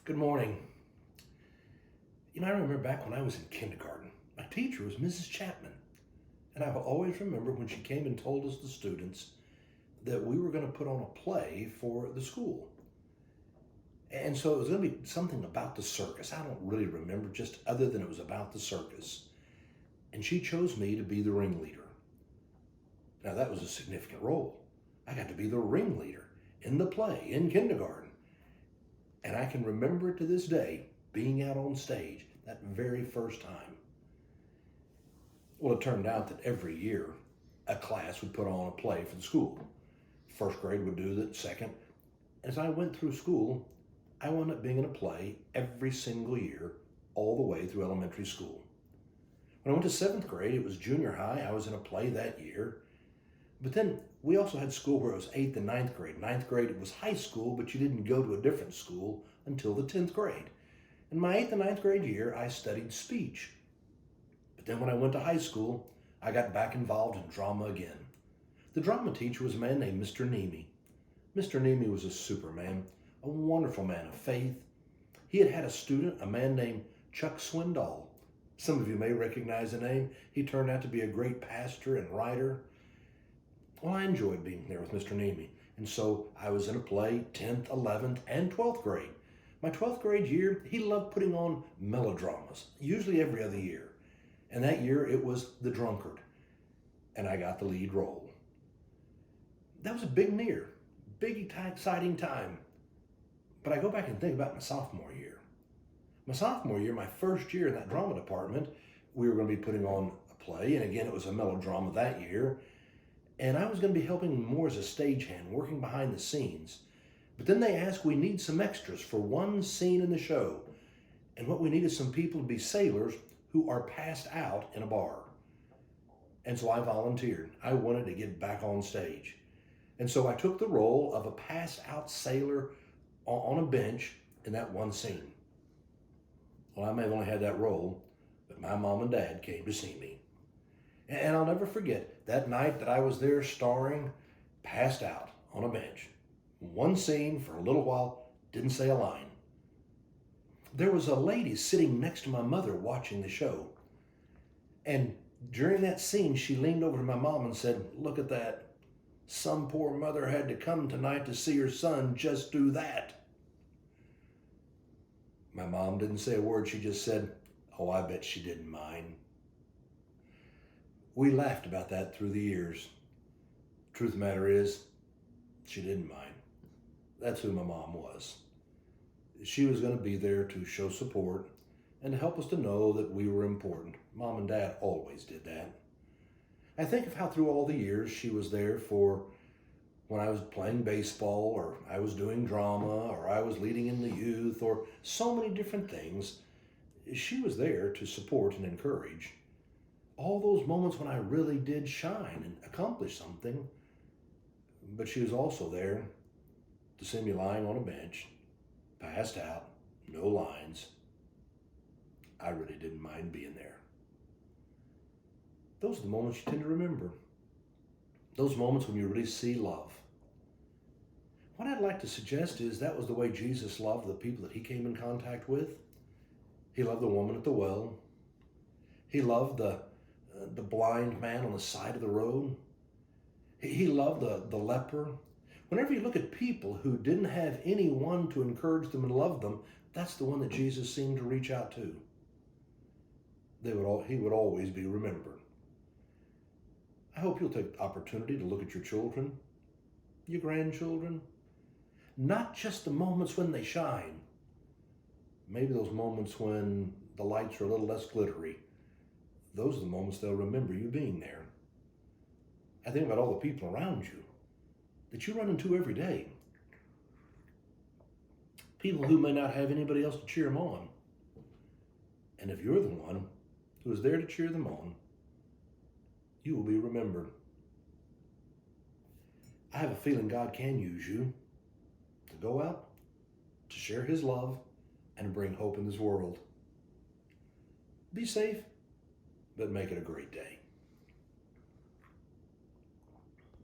Good morning. I remember back when I was in kindergarten, my teacher was Mrs. Chapman. And I will always remember when she came and told us, the students, that we were going to put on a play for the school. And so it was going to be something about the circus. I don't really remember, just other than it was about the circus. And she chose me to be the ringleader. Now, that was a significant role. I got to be the ringleader in the play in kindergarten. And I can remember to this day being out on stage that very first time. Well, it turned out that every year a class would put on a play for the school. First grade would do that, second. As I went through school, I wound up being in a play every single year, all the way through elementary school. When I went to seventh grade, it was junior high, I was in a play that year. But then we also had school where it was eighth and ninth grade. Ninth grade, it was high school, but you didn't go to a different school until the 10th grade. In my eighth and ninth grade year, I studied speech. But then when I went to high school, I got back involved in drama again. The drama teacher was a man named Mr. Nemi. Mr. Nemi was a superman, a wonderful man of faith. He had had a student, a man named Chuck Swindoll. Some of you may recognize the name. He turned out to be a great pastor and writer. Well, I enjoyed being there with Mr. Nemi. And so I was in a play 10th, 11th, and 12th grade. My 12th grade year, he loved putting on melodramas, usually every other year. And that year it was The Drunkard. And I got the lead role. That was a big exciting time. But I go back and think about my sophomore year. My sophomore year, my first year in that drama department, we were going to be putting on a play. And again, it was a melodrama that year. And I was going to be helping more as a stagehand, working behind the scenes. But then they asked, we need some extras for one scene in the show. And what we need is some people to be sailors who are passed out in a bar. And so I volunteered. I wanted to get back on stage. And so I took the role of a passed out sailor on a bench in that one scene. Well, I may have only had that role, but my mom and dad came to see me. And I'll never forget that night that I was there starring, passed out on a bench. One scene for a little while, didn't say a line. There was a lady sitting next to my mother watching the show. And during that scene, she leaned over to my mom and said, "Look at that. Some poor mother had to come tonight to see her son just do that." My mom didn't say a word. She just said, "Oh, I bet she didn't mind." We laughed about that through the years. Truth of the matter is, she didn't mind. That's who my mom was. She was going to be there to show support and to help us to know that we were important. Mom and Dad always did that. I think of how through all the years she was there for when I was playing baseball, or I was doing drama, or I was leading in the youth, or so many different things. She was there to support and encourage. All those moments when I really did shine and accomplish something. But she was also there to see me lying on a bench, passed out, no lines. I really didn't mind being there. Those are the moments you tend to remember. Those moments when you really see love. What I'd like to suggest is that was the way Jesus loved the people that he came in contact with. He loved the woman at the well. He loved the blind man on the side of the road. He loved the leper. Whenever you look at people who didn't have anyone to encourage them and love them, that's the one that Jesus seemed to reach out to. He would always be remembered. I hope you'll take the opportunity to look at your children, your grandchildren, not just the moments when they shine. Maybe those moments when the lights are a little less glittery. Those are the moments they'll remember you being there. I think about all the people around you that you run into every day. People who may not have anybody else to cheer them on. And if you're the one who is there to cheer them on, you will be remembered. I have a feeling God can use you to go out, to share his love, and bring hope in this world. Be safe, but make it a great day.